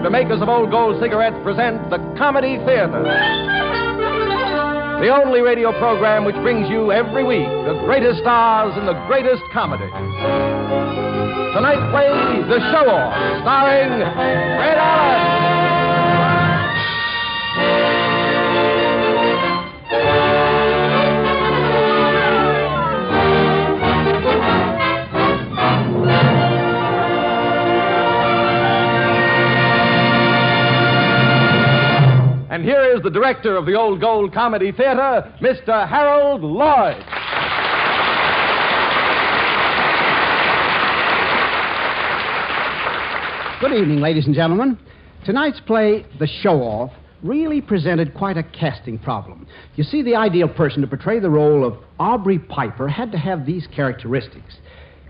the makers of Old Gold cigarettes present the Comedy Theater. The only radio program which brings you every week the greatest stars in the greatest comedy. Tonight's play, The Show-Off, starring Fred Allen. And here is the director of the Old Gold Comedy Theater, Mr. Harold Lloyd. Good evening, ladies and gentlemen. Tonight's play, The Show-Off, really presented quite a casting problem. You see, the ideal person to portray the role of Aubrey Piper had to have these characteristics.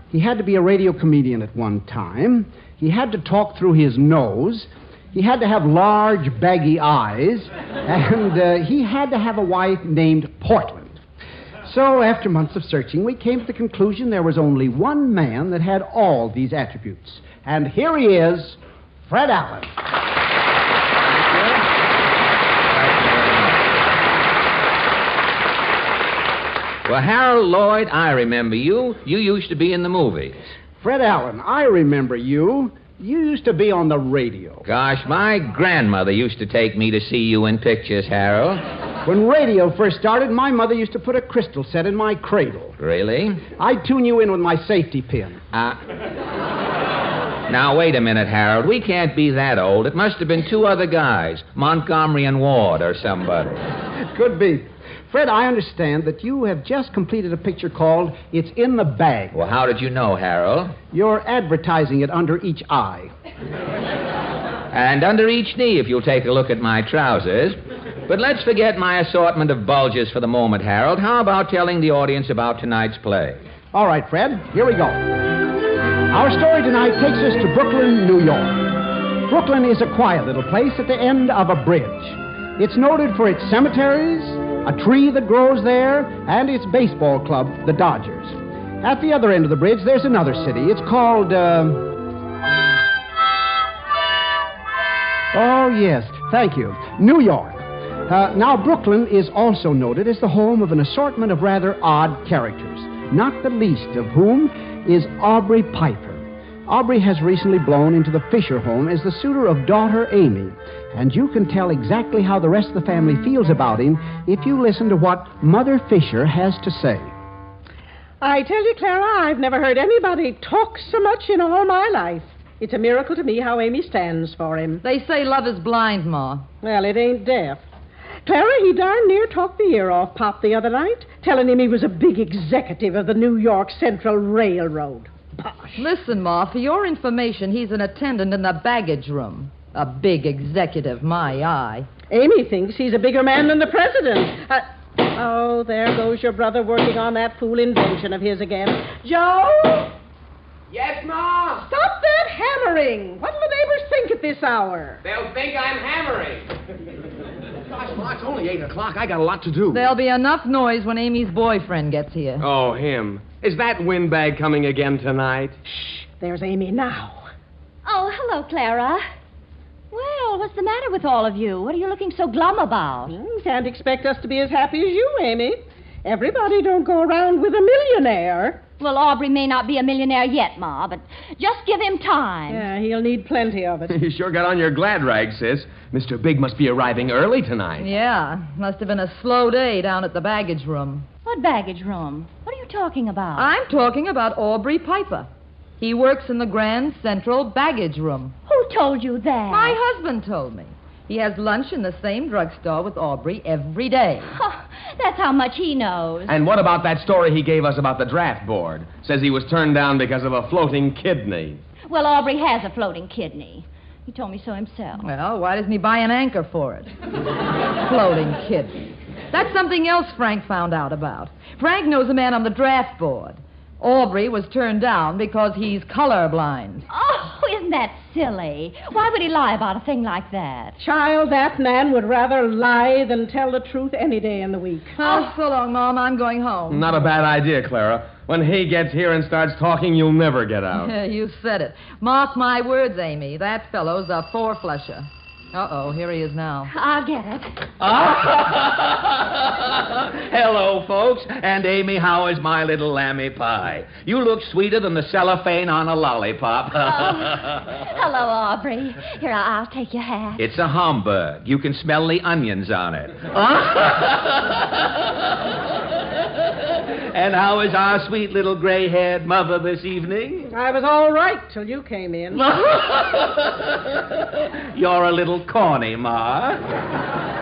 He had to be a radio comedian at one time. He had to talk through his nose. He had to have large, baggy eyes, and he had to have a wife named Portland. So, after months of searching, we came to the conclusion there was only one man that had all these attributes. And here he is, Fred Allen. Well, Harold Lloyd, I remember you. You used to be in the movies. Fred Allen, I remember you. You used to be on the radio. Gosh, my grandmother used to take me to see you in pictures, Harold. When radio first started, my mother used to put a crystal set in my cradle. Really? I'd tune you in with my safety pin. Now, wait a minute, Harold. We can't be that old. It must have been two other guys, Montgomery and Ward or somebody. Could be. Fred, I understand that you have just completed a picture called It's in the Bag. Well, how did you know, Harold? You're advertising it under each eye. And under each knee, if you'll take a look at my trousers. But let's forget my assortment of bulges for the moment, Harold. How about telling the audience about tonight's play? All right, Fred, here we go. Our story tonight takes us to Brooklyn, New York. Brooklyn is a quiet little place at the end of a bridge. It's noted for its cemeteries, a tree that grows there, and its baseball club, the Dodgers. At the other end of the bridge, there's another city. It's called, Oh, yes, thank you. New York. Now, Brooklyn is also noted as the home of an assortment of rather odd characters, not the least of whom is Aubrey Piper. Aubrey has recently blown into the Fisher home as the suitor of daughter Amy, and you can tell exactly how the rest of the family feels about him if you listen to what Mother Fisher has to say. I tell you, Clara, I've never heard anybody talk so much in all my life. It's a miracle to me how Amy stands for him. They say love is blind, Ma. Well, it ain't deaf. Clara, he darn near talked the ear off Pop the other night, telling him he was a big executive of the New York Central Railroad. Bosh. Listen, Ma, for your information, he's an attendant in the baggage room. A big executive, my eye. Amy thinks he's a bigger man than the president. Oh, there goes your brother working on that fool invention of his again. Joe? Yes, Ma? Stop that hammering. What'll the neighbors think at this hour? They'll think I'm hammering. Gosh, Ma, it's only 8 o'clock. I got a lot to do. There'll be enough noise when Amy's boyfriend gets here. Oh, him. Is that windbag coming again tonight? Shh, there's Amy now. Oh, hello, Clara. Well, what's the matter with all of you? What are you looking so glum about? Can't expect us to be as happy as you, Amy. Everybody don't go around with a millionaire. Well, Aubrey may not be a millionaire yet, Ma, but just give him time. Yeah, he'll need plenty of it. You sure got on your glad rag, sis. Mr. Big must be arriving early tonight. Yeah, must have been a slow day down at the baggage room. What baggage room? What are you talking about? I'm talking about Aubrey Piper. He works in the Grand Central baggage room. Who told you that? My husband told me. He has lunch in the same drugstore with Aubrey every day. Oh, that's how much he knows. And what about that story he gave us about the draft board? Says he was turned down because of a floating kidney. Well, Aubrey has a floating kidney. He told me so himself. Well, why doesn't he buy an anchor for it? Floating kidney. That's something else Frank found out about. Frank knows a man on the draft board. Aubrey was turned down because he's colorblind. Oh, isn't that silly? Why would he lie about a thing like that? Child, that man would rather lie than tell the truth any day in the week. Oh, so long, Mom. I'm going home. Not a bad idea, Clara. When he gets here and starts talking, you'll never get out. You said it. Mark my words, Amy. That fellow's a four-flesher. Uh-oh, here he is now. I'll get it. Hello, folks. And, Amy, how is my little lammy pie? You look sweeter than the cellophane on a lollipop. Hello, Aubrey. Here, I'll take your hat. It's a Hamburg. You can smell the onions on it. And how is our sweet little gray-haired mother this evening? I was all right till you came in. You're a little corny, Ma.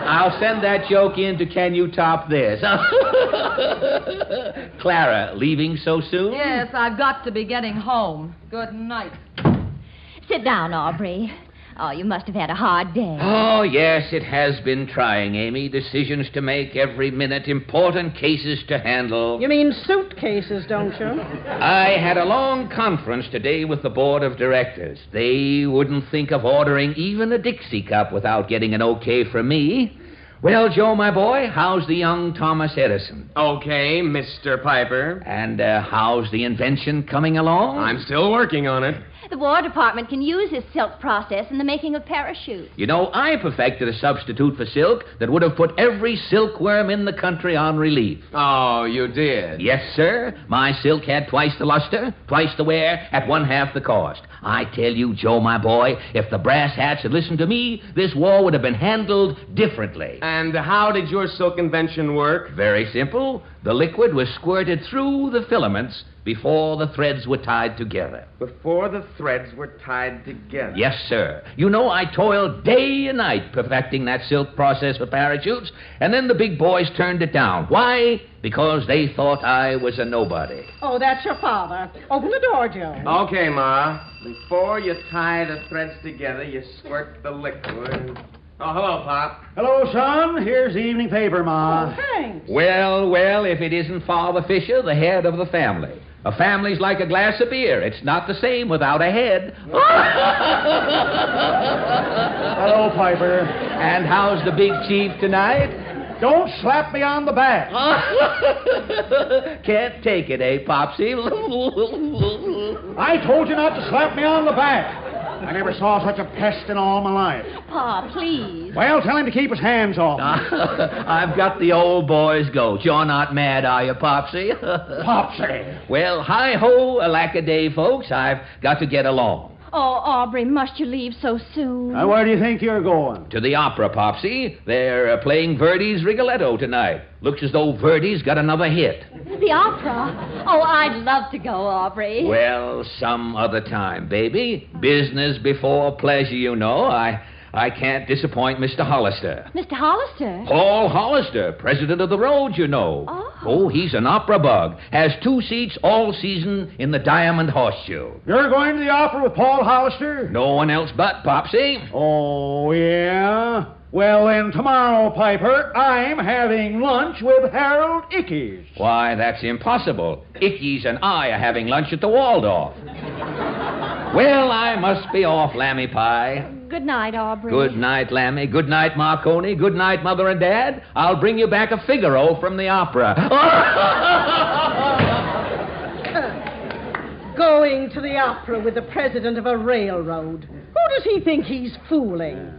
I'll send that joke in to Can You Top This? Clara, leaving so soon? Yes, I've got to be getting home. Good night. Sit down, Aubrey. Oh, you must have had a hard day. Oh, yes, it has been trying, Amy. Decisions to make every minute, important cases to handle. You mean suitcases, don't you? I had a long conference today with the board of directors. They wouldn't think of ordering even a Dixie cup without getting an okay from me. Well, Joe, my boy, how's the young Thomas Edison? Okay, Mr. Piper. And how's the invention coming along? I'm still working on it. The War Department can use his silk process in the making of parachutes. You know, I perfected a substitute for silk that would have put every silkworm in the country on relief. Oh, you did? Yes, sir. My silk had twice the luster, twice the wear, at one-half the cost. I tell you, Joe, my boy, if the brass hats had listened to me, this war would have been handled differently. And how did your silk invention work? Very simple. The liquid was squirted through the filaments before the threads were tied together. Before the threads were tied together. Yes, sir. You know, I toiled day and night perfecting that silk process for parachutes, and then the big boys turned it down. Why? Because they thought I was a nobody. Oh, that's your father. Open the door, Joe. Okay, Ma. Before you tie the threads together, you squirt the liquid. Oh, hello, Pop. Hello, son. Here's the evening paper, Ma. Oh, thanks. Well, if it isn't Father Fisher, the head of the family. A family's like a glass of beer. It's not the same without a head. Hello, Piper. And how's the big chief tonight? Don't slap me on the back. Can't take it, eh, Popsy? I told you not to slap me on the back. I never saw such a pest in all my life. Pa, please. Well, tell him to keep his hands off me. I've got the old boy's goat. You're not mad, are you, Popsy? Popsy. Well, hi-ho, alack-a-day, folks. I've got to get along. Oh, Aubrey, must you leave so soon? Now, where do you think you're going? To the opera, Popsy. They're playing Verdi's Rigoletto tonight. Looks as though Verdi's got another hit. The opera? Oh, I'd love to go, Aubrey. Well, some other time, baby. Business before pleasure, you know. I can't disappoint Mr. Hollister. Mr. Hollister? Paul Hollister, president of the road, you know. Oh, he's an opera bug. Has 2 seats all season in the Diamond Horseshoe. You're going to the opera with Paul Hollister? No one else but Popsy. Oh, yeah? Well, then, tomorrow, Piper, I'm having lunch with Harold Ickes. Why, that's impossible. Ickes and I are having lunch at the Waldorf. Well, I must be off, Lammy Pie. Good night, Aubrey. Good night, Lammy. Good night, Marconi. Good night, Mother and Dad. I'll bring you back a Figaro from the opera. Going to the opera with the president of a railroad. Who does he think he's fooling?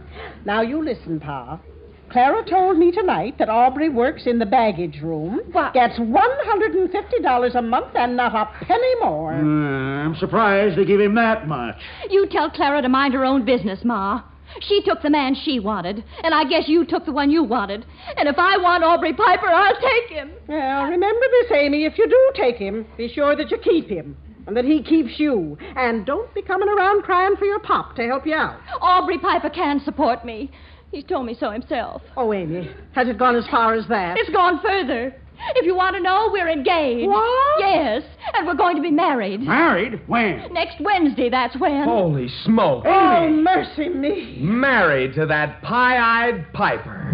Now, you listen, Pa. Clara told me tonight that Aubrey works in the baggage room, What? gets $150 a month and not a penny more. I'm surprised they give him that much. You tell Clara to mind her own business, Ma. She took the man she wanted, and I guess you took the one you wanted. And if I want Aubrey Piper, I'll take him. Well, remember this, Amy. If you do take him, be sure that you keep him. And that he keeps you. And don't be coming around crying for your pop to help you out. Aubrey Piper can support me. He's told me so himself. Oh, Amy, has it gone as far as that? It's gone further. If you want to know, we're engaged. What? Yes, and we're going to be married. Married? When? Next Wednesday, that's when. Holy smoke. Oh, mercy me. Married to that pie-eyed Piper.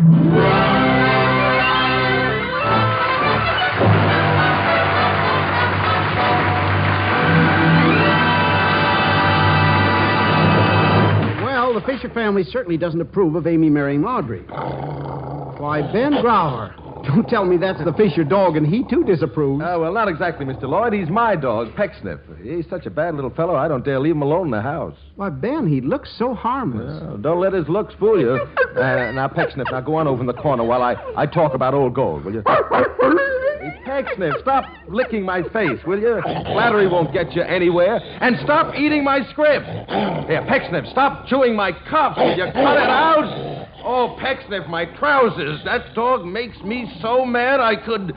Well, the Fisher family certainly doesn't approve of Amy marrying Audrey. Why, Ben Grauer, Don't tell me that's the Fisher dog, and he too disapproves. Well, not exactly, Mr. Lloyd. He's my dog, Pecksniff. He's such a bad little fellow, I don't dare leave him alone in the house. Why, Ben, he looks so harmless. Don't let his looks fool you. Now, Pecksniff, now go on over in the corner while I talk about old gold, will you? Hey, Pecksniff, stop licking my face, will you? Flattery won't get you anywhere. And stop eating my script. Here, Pecksniff, stop chewing my cuffs. Will you cut it out? Oh, Pecksniff, my trousers. That dog makes me so mad I could...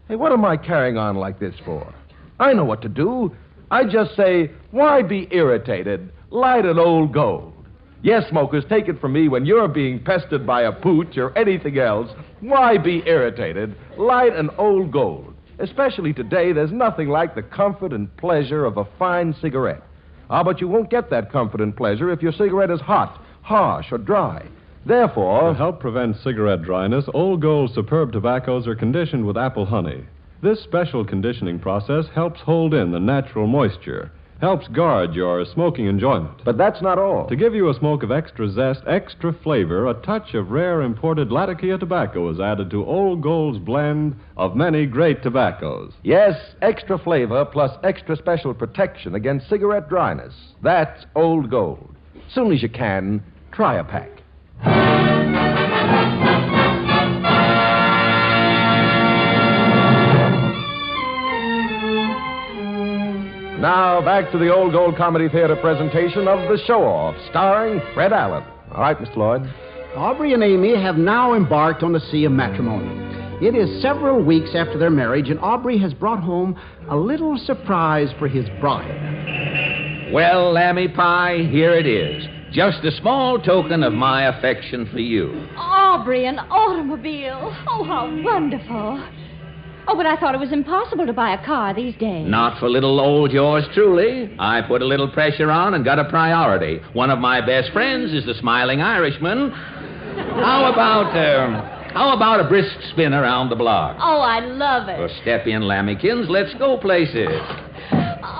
Hey, what am I carrying on like this for? I know what to do. I just say, why be irritated? Light an old gold. Yes, smokers, take it from me, when you're being pestered by a pooch or anything else, why be irritated? Light an old gold. Especially today, there's nothing like the comfort and pleasure of a fine cigarette. But you won't get that comfort and pleasure if your cigarette is hot, harsh, or dry. Therefore... To help prevent cigarette dryness, Old Gold superb tobaccos are conditioned with apple honey. This special conditioning process helps hold in the natural moisture, helps guard your smoking enjoyment. But that's not all. To give you a smoke of extra zest, extra flavor, a touch of rare imported Latakia tobacco is added to Old Gold's blend of many great tobaccos. Yes, extra flavor plus extra special protection against cigarette dryness. That's Old Gold. Soon as you can, try a pack. Now, back to the Old Gold Comedy Theater presentation of The Show-Off, starring Fred Allen. All right, Mr. Lloyd. Aubrey and Amy have now embarked on the sea of matrimony. It is several weeks after their marriage, and Aubrey has brought home a little surprise for his bride. Well, Lammy Pie, here it is. Just a small token of my affection for you. Aubrey, an automobile. Oh, how wonderful. Oh, but I thought it was impossible to buy a car these days. Not for little old yours truly. I put a little pressure on and got a priority. One of my best friends is the smiling Irishman. How about a brisk spin around the block? Oh, I love it. Well, step in, Lammykins. Let's go places.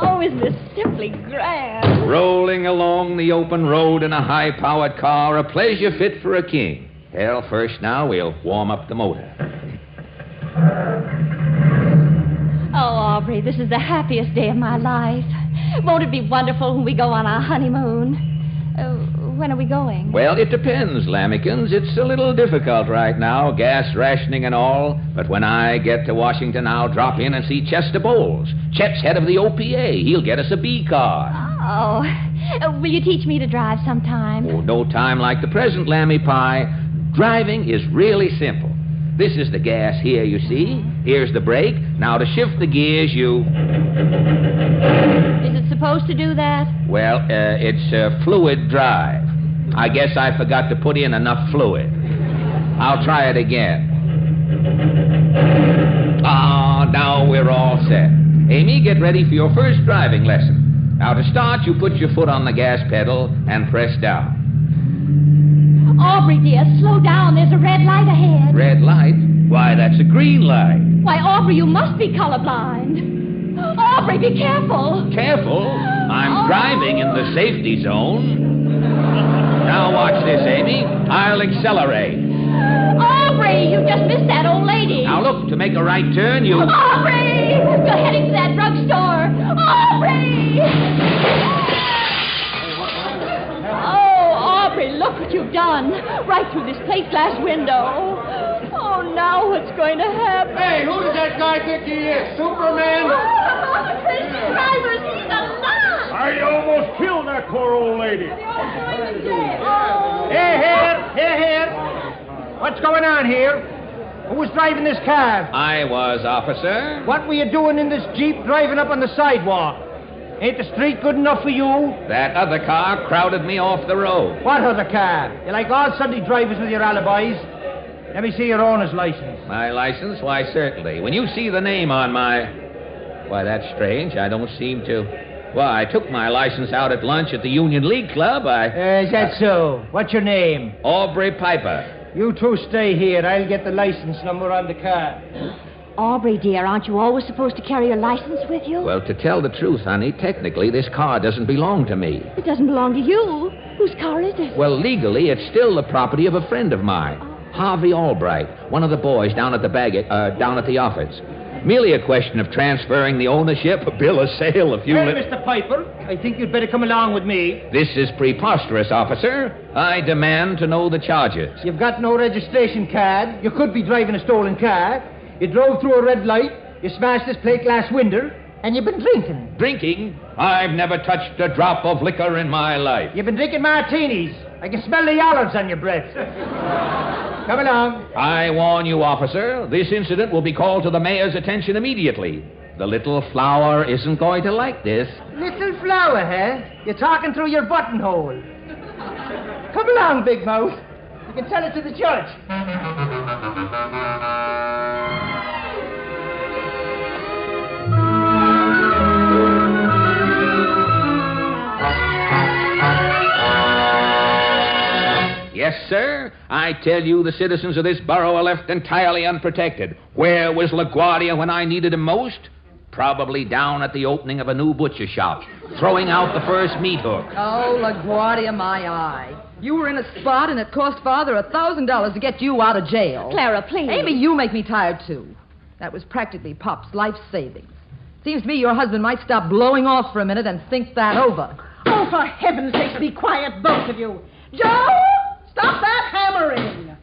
Oh, isn't this simply grand? Rolling along the open road in a high-powered car, a pleasure fit for a king. Well, first now, we'll warm up the motor. Oh, Aubrey, this is the happiest day of my life. Won't it be wonderful when we go on our honeymoon? When are we going? Well, it depends, Lammykins. It's a little difficult right now, gas rationing and all. But when I get to Washington, I'll drop in and see Chester Bowles. Chet's head of the OPA. He'll get us a B car. Oh, will you teach me to drive sometime? Oh, no time like the present, Lammy Pie. Driving is really simple. This is the gas here, you see. Here's the brake. Now, to shift the gears, you... Is it supposed to do that? Well, it's fluid drive. I guess I forgot to put in enough fluid. I'll try it again. Now we're all set. Amy, get ready for your first driving lesson. Now, to start, you put your foot on the gas pedal and press down. Aubrey, dear, slow down. There's a red light ahead. Red light? Why, that's a green light. Why, Aubrey, you must be colorblind. Aubrey, be careful. Careful? I'm driving in the safety zone. Now watch this, Amy. I'll accelerate. Aubrey, you just missed that old lady. Now look, to make a right turn, you... Aubrey! You're heading to that drugstore. Aubrey! Aubrey, look what you've done. Right through this plate glass window. Oh, now what's going to happen? Hey, who does that guy think he is? Superman? Mr. Driver, he's alive. I almost killed that poor old lady. Oh. Here. What's going on here? Who was driving this car? I was, officer. What were you doing in this Jeep driving up on the sidewalk? Ain't the street good enough for you? That other car crowded me off the road. What other car? You like all Sunday drivers with your alibis? Let me see your owner's license. My license? Why, certainly. When you see the name on my... Why, that's strange. I don't seem to... Why, I took my license out at lunch at the Union League Club. Is that so? What's your name? Aubrey Piper. You two stay here. I'll get the license number on the car. Aubrey, dear, aren't you always supposed to carry your license with you? Well, to tell the truth, honey, technically this car doesn't belong to me. It doesn't belong to you. Whose car is it? Well, legally, it's still the property of a friend of mine. Harvey Albright, one of the boys down at the office. Merely a question of transferring the ownership, a bill of sale, a few... Hey, Mr. Piper, I think you'd better come along with me. This is preposterous, officer. I demand to know the charges. You've got no registration card. You could be driving a stolen car. You drove through a red light. You smashed this plate glass window. And you've been drinking. Drinking? I've never touched a drop of liquor in my life. You've been drinking martinis. I can smell the olives on your breath. Come along. I warn you, officer, this incident will be called to the mayor's attention immediately. The little flower isn't going to like this. Little flower, huh? You're talking through your buttonhole. Come along, big mouth. You can tell it to the judge. Yes, sir. I tell you, the citizens of this borough are left entirely unprotected. Where was LaGuardia when I needed him most? Probably down at the opening of a new butcher shop, throwing out the first meat hook. Oh, LaGuardia, my eye. You were in a spot, and it cost Father $1,000 to get you out of jail. Clara, please. Amy, you make me tired, too. That was practically Pop's life savings. Seems to me your husband might stop blowing off for a minute and think that over. Oh, for heaven's sake, be quiet, both of you. Joe, stop that hammering.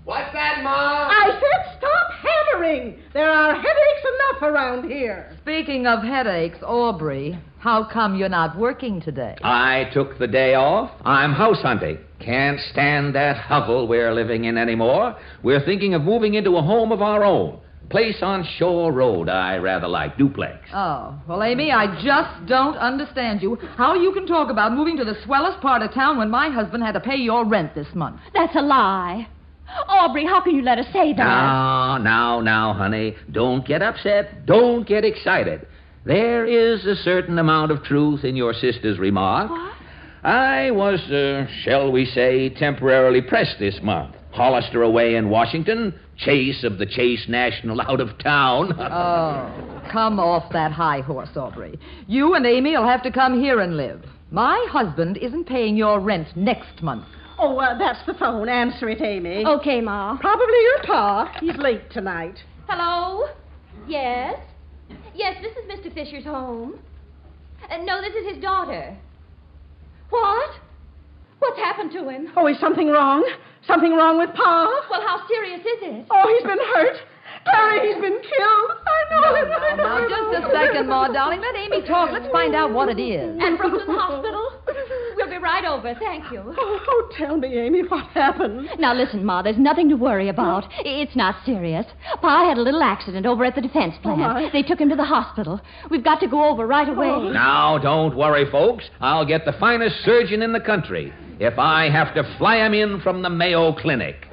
What's that, Ma? I said stop hammering. There are headaches enough around here. Speaking of headaches, Aubrey, how come you're not working today? I took the day off. I'm house hunting. Can't stand that hovel we're living in anymore. We're thinking of moving into a home of our own. Place on Shore Road I rather like, duplex. Oh, well, Amy, I just don't understand you. How you can talk about moving to the swellest part of town when my husband had to pay your rent this month. That's a lie. Aubrey, how can you let us say that? Now, honey. Don't get upset. Don't get excited. There is a certain amount of truth in your sister's remark. What? I was, shall we say, temporarily pressed this month. Hollister away in Washington, Chase of the Chase National out of town. Oh, come off that high horse, Aubrey. You and Amy will have to come here and live. My husband isn't paying your rent next month. Oh, that's the phone. Answer it, Amy. Okay, Ma. Probably your pa. He's late tonight. Hello? Yes? Yes, this is Mr. Fisher's home. No, this is his daughter. What? What's happened to him? Oh, is something wrong? Something wrong with Pa? Well, how serious is it? Oh, he's been hurt. Clara, he's been killed. I know it. I know Now, it. just a second, Ma, darling. Let Amy talk. Let's find out what it is. And brought to the hospital? We'll be right over, thank you. Oh, tell me, Amy, what happened? Now, listen, Ma, there's nothing to worry about. It's not serious. Pa had a little accident over at the defense plant. my. They took him to the hospital. We've got to go over right away. Now, don't worry, folks. I'll get the finest surgeon in the country if I have to fly him in from the Mayo Clinic.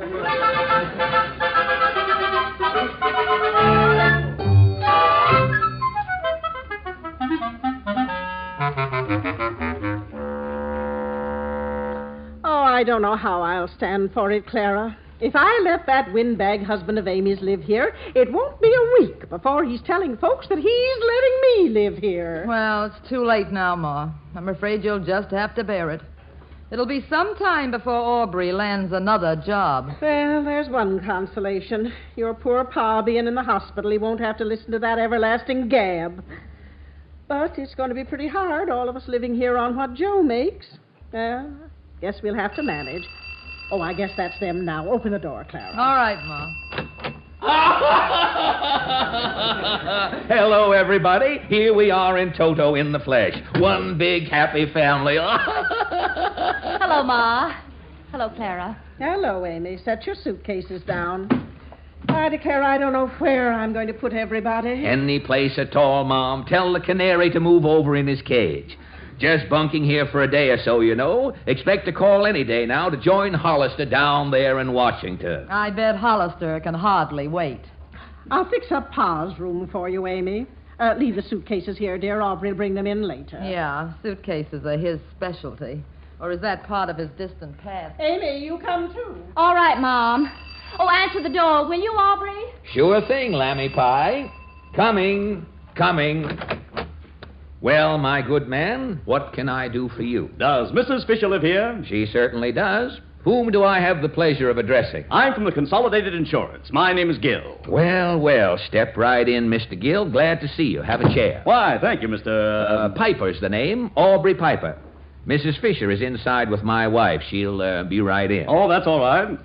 Oh, I don't know how I'll stand for it, Clara. If I let that windbag husband of Amy's live here, it won't be a week before he's telling folks that he's letting me live here. Well, it's too late now, Ma. I'm afraid you'll just have to bear it. It'll be some time before Aubrey lands another job. Well, there's one consolation. Your poor pa being in the hospital, he won't have to listen to that everlasting gab. But it's going to be pretty hard, all of us living here on what Joe makes. Well, guess we'll have to manage. Oh, I guess that's them now. Open the door, Clara. All right, Ma. Hello, everybody. Here we are in toto in the flesh. One big happy family. Hello, Ma. Hello, Clara. Hello, Amy. Set your suitcases down. I declare I don't know where I'm going to put everybody. Any place at all, Mom. Tell the canary to move over in his cage. Just bunking here for a day or so, you know. Expect to call any day now to join Hollister down there in Washington. I bet Hollister can hardly wait. I'll fix up Pa's room for you, Amy. Leave the suitcases here, dear. Aubrey will bring them in later. Yeah, suitcases are his specialty. Or is that part of his distant past? Amy, you come too. All right, Mom. Oh, answer the door, will you, Aubrey? Sure thing, Lammy Pie. Coming. Well, my good man, what can I do for you? Does Mrs. Fisher live here? She certainly does. Whom do I have the pleasure of addressing? I'm from the Consolidated Insurance. My name is Gill. Well, well, step right in, Mr. Gill. Glad to see you. Have a chair. Why, thank you, Mr. Piper's the name. Aubrey Piper. Mrs. Fisher is inside with my wife. She'll be right in. Oh, that's all right.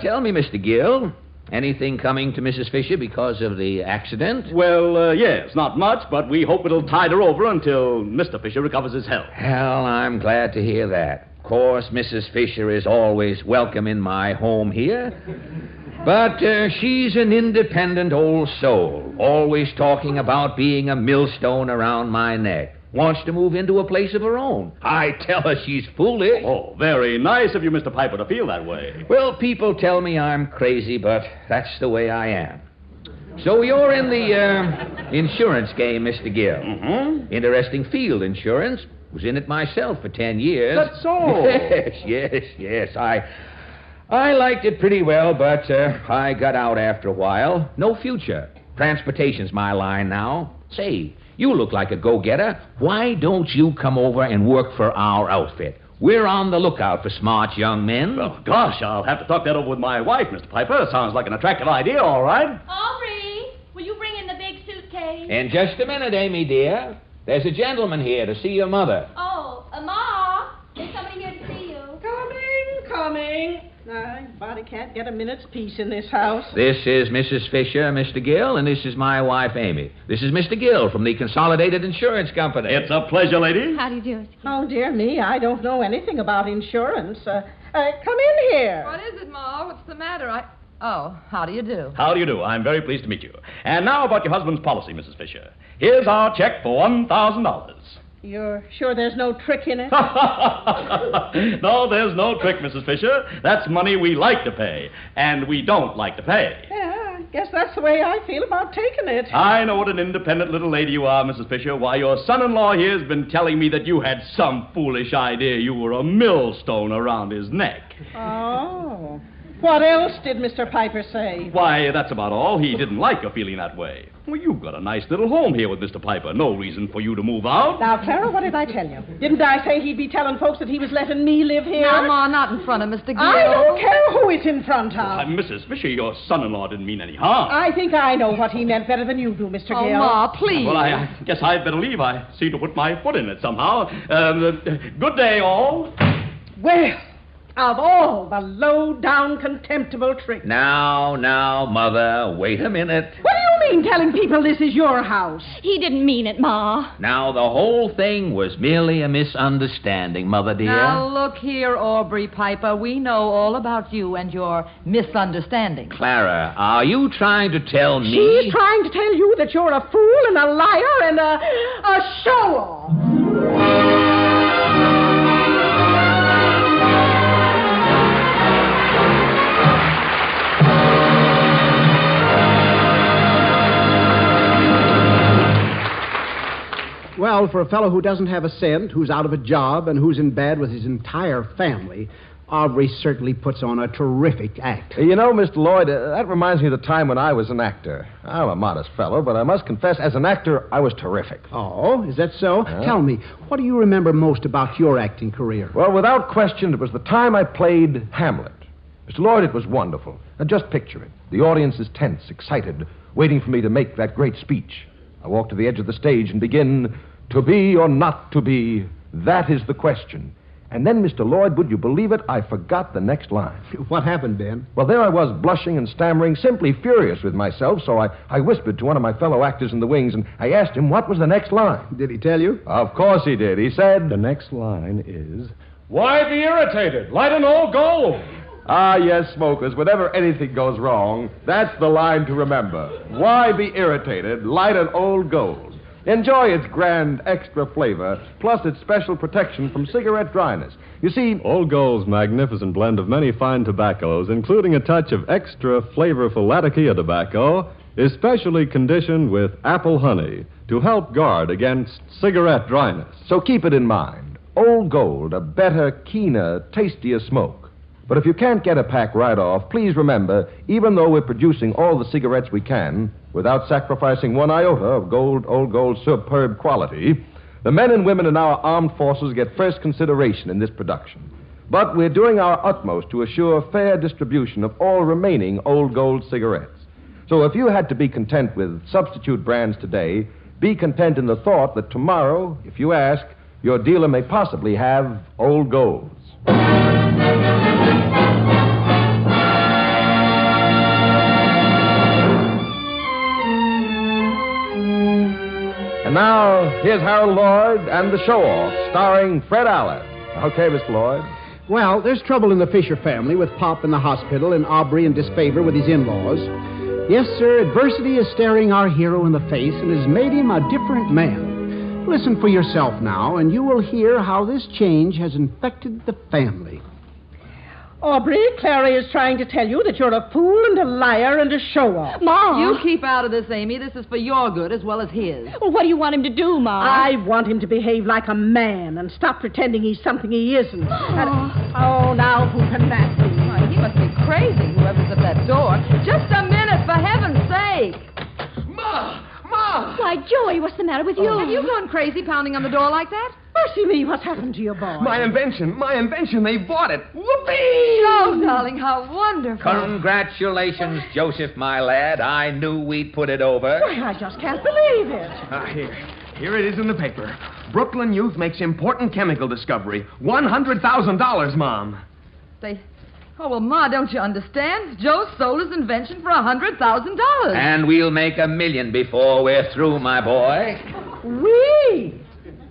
Tell me, Mr. Gill, anything coming to Mrs. Fisher because of the accident? Well, yes, not much, but we hope it'll tide her over until Mr. Fisher recovers his health. Well, I'm glad to hear that. Of course, Mrs. Fisher is always welcome in my home here. But she's an independent old soul, always talking about being a millstone around my neck. Wants to move into a place of her own. I tell her she's foolish. Oh, very nice of you, Mr. Piper, to feel that way. Well, people tell me I'm crazy, but that's the way I am. So you're in the insurance game, Mr. Gill. Mm-hmm. Interesting field, insurance. Was in it myself for 10 years. That's all. Yes. I liked it pretty well, but I got out after a while. No future. Transportation's my line now. Say, you look like a go-getter. Why don't you come over and work for our outfit? We're on the lookout for smart young men. Well, gosh, I'll have to talk that over with my wife, Mr. Piper. Sounds like an attractive idea, all right. Aubrey, will you bring in the big suitcase? In just a minute, Amy, dear. There's a gentleman here to see your mother. Oh, Ma, there's somebody here to see you. Coming. Nobody can't get a minute's peace in this house. This is Mrs. Fisher, Mr. Gill, and this is my wife, Amy. This is Mr. Gill from the Consolidated Insurance Company. It's a pleasure, lady. How do you do, Mr. Oh, dear me, I don't know anything about insurance. Come in here. What is it, Ma? What's the matter? Oh, how do you do? How do you do? I'm very pleased to meet you. And now about your husband's policy, Mrs. Fisher. Here's our check for $1,000. You're sure there's no trick in it? No, there's no trick, Mrs. Fisher. That's money we like to pay, and we don't like to pay. Yeah, I guess that's the way I feel about taking it. I know what an independent little lady you are, Mrs. Fisher. Why, your son-in-law here's been telling me that you had some foolish idea you were a millstone around his neck. Oh. What else did Mr. Piper say? Why, that's about all. He didn't like her feeling that way. Well, you've got a nice little home here with Mr. Piper. No reason for you to move out. Now, Clara, what did I tell you? Didn't I say he'd be telling folks that he was letting me live here? Now, Ma, not in front of Mr. Gill. I don't care who it's in front of. Mrs. Fisher, your son-in-law didn't mean any harm. I think I know what he meant better than you do, Mr. Oh, Gill. Ma, please. Well, I guess I'd better leave. I seem to put my foot in it somehow. Good day, all. Well, of all the low-down, contemptible tricks. Now, Mother, wait a minute. What do you mean telling people this is your house? He didn't mean it, Ma. Now, the whole thing was merely a misunderstanding, Mother dear. Now, look here, Aubrey Piper. We know all about you and your misunderstanding. Clara, are you trying to tell me... She's trying to tell you that you're a fool and a liar and a show-off. Well, for a fellow who doesn't have a cent, who's out of a job, and who's in bed with his entire family, Aubrey certainly puts on a terrific act. You know, Mr. Lloyd, that reminds me of the time when I was an actor. I'm a modest fellow, but I must confess, as an actor, I was terrific. Oh, is that so? Tell me, what do you remember most about your acting career? Well, without question, it was the time I played Hamlet. Mr. Lloyd, it was wonderful. Now, just picture it. The audience is tense, excited, waiting for me to make that great speech. I walk to the edge of the stage and begin, to be or not to be, that is the question. And then, Mr. Lloyd, would you believe it, I forgot the next line. What happened, Ben? Well, there I was, blushing and stammering, simply furious with myself, so I whispered to one of my fellow actors in the wings, and I asked him what was the next line. Did he tell you? Of course he did. He said... The next line is, "Why be irritated? Light an old gold." Ah, yes, smokers, whenever anything goes wrong, that's the line to remember. Why be irritated? Light an old gold. Enjoy its grand extra flavor, plus its special protection from cigarette dryness. You see... Old Gold's magnificent blend of many fine tobaccos, including a touch of extra flavorful Latakia tobacco, is specially conditioned with apple honey to help guard against cigarette dryness. So keep it in mind. Old Gold, a better, keener, tastier smoke. But if you can't get a pack right off, please remember, even though we're producing all the cigarettes we can, without sacrificing one iota of Old Gold's superb quality, the men and women in our armed forces get first consideration in this production. But we're doing our utmost to assure fair distribution of all remaining Old Gold cigarettes. So if you had to be content with substitute brands today, be content in the thought that tomorrow, if you ask, your dealer may possibly have Old Golds. And now, here's Harold Lloyd and The Show-Off, starring Fred Allen. Okay, Mr. Lloyd. Well, there's trouble in the Fisher family with Pop in the hospital and Aubrey in disfavor with his in-laws. Yes, sir, adversity is staring our hero in the face and has made him a different man. Listen for yourself now, and you will hear how this change has infected the family. Aubrey, Clary is trying to tell you that you're a fool and a liar and a show-off. Mom! You keep out of this, Amy. This is for your good as well as his. Well, what do you want him to do, Mom? I want him to behave like a man and stop pretending he's something he isn't. Now who can that be? Why, he must be crazy, whoever's at that door. Just a minute, for heaven's sake. Ma! Why, Joey, what's the matter with you? Have you gone crazy pounding on the door like that? Mercy me, what's happened to your boy? My invention, they bought it. Whoopee! Oh, darling, how wonderful. Congratulations, Joseph, my lad. I knew we'd put it over. Why, I just can't believe it. Here it is in the paper. Brooklyn Youth makes important chemical discovery. $100,000, Mom. Oh, well, Ma, don't you understand? Joe sold his invention for $100,000. And we'll make $1 million before we're through, my boy. Wee!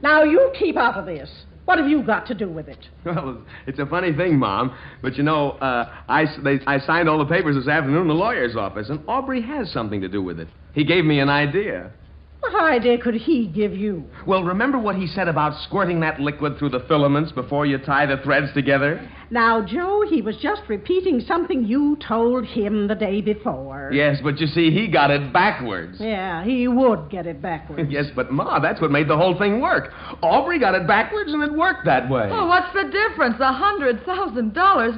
Now you keep out of this. What have you got to do with it? Well, it's a funny thing, Mom. But, you know, I signed all the papers this afternoon in the lawyer's office, and Aubrey has something to do with it. He gave me an idea. What idea could he give you? Well, remember what he said about squirting that liquid through the filaments before you tie the threads together? Now, Joe, he was just repeating something you told him the day before. Yes, but you see, he got it backwards. Yeah, he would get it backwards. Yes, but Ma, that's what made the whole thing work. Aubrey got it backwards and it worked that way. Oh, what's the difference? $100,000?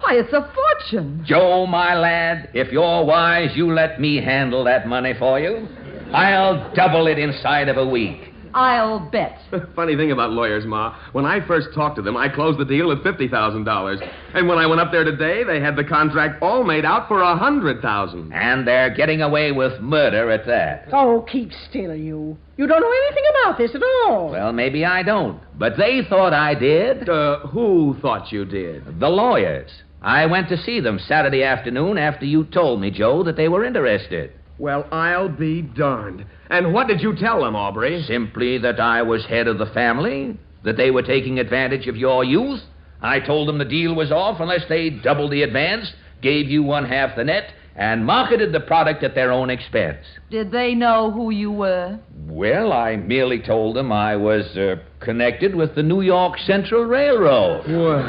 Why, it's a fortune. Joe, my lad, if you're wise, you let me handle that money for you. I'll double it inside of a week. I'll bet. Funny thing about lawyers, Ma. When I first talked to them, I closed the deal at $50,000. And when I went up there today, they had the contract all made out for $100,000. And they're getting away with murder at that. Oh, keep still, you. You don't know anything about this at all. Well, maybe I don't. But they thought I did. Who thought you did? The lawyers. I went to see them Saturday afternoon after you told me, Joe, that they were interested. Well, I'll be darned. And what did you tell them, Aubrey? Simply that I was head of the family, that they were taking advantage of your youth. I told them the deal was off unless they doubled the advance, gave you one half the net, and marketed the product at their own expense. Did they know who you were? Well, I merely told them I was connected with the New York Central Railroad. Well,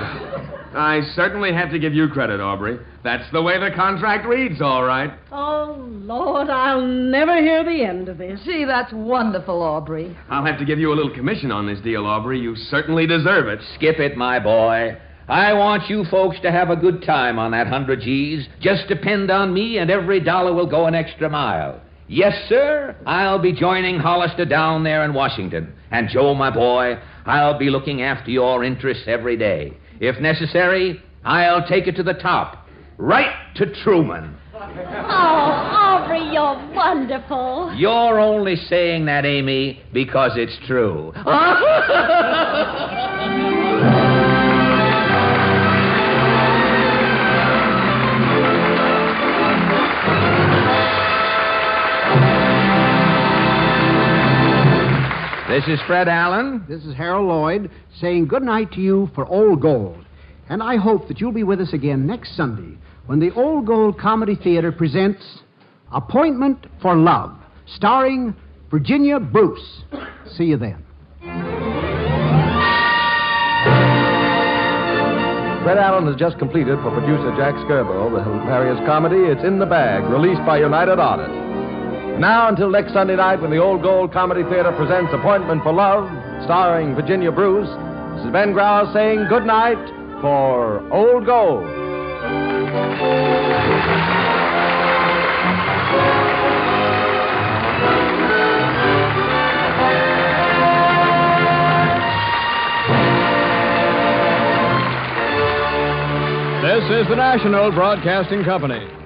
I certainly have to give you credit, Aubrey. That's the way the contract reads, all right. Oh, Lord, I'll never hear the end of this. Gee, that's wonderful, Aubrey. I'll have to give you a little commission on this deal, Aubrey. You certainly deserve it. Skip it, my boy. I want you folks to have a good time on that 100 G's. Just depend on me, and every dollar will go an extra mile. Yes, sir, I'll be joining Hollister down there in Washington. And Joe, my boy, I'll be looking after your interests every day. If necessary, I'll take it to the top, right to Truman. Oh, Aubrey, you're wonderful. You're only saying that, Amy, because it's true. This is Fred Allen. This is Harold Lloyd saying good night to you for Old Gold. And I hope that you'll be with us again next Sunday when the Old Gold Comedy Theater presents Appointment for Love, starring Virginia Bruce. See you then. Fred Allen has just completed for producer Jack Scarborough the hilarious comedy It's in the Bag, released by United Artists. Now, until next Sunday night when the Old Gold Comedy Theater presents Appointment for Love, starring Virginia Bruce, this is Ben Grau saying good night for Old Gold. This is the National Broadcasting Company.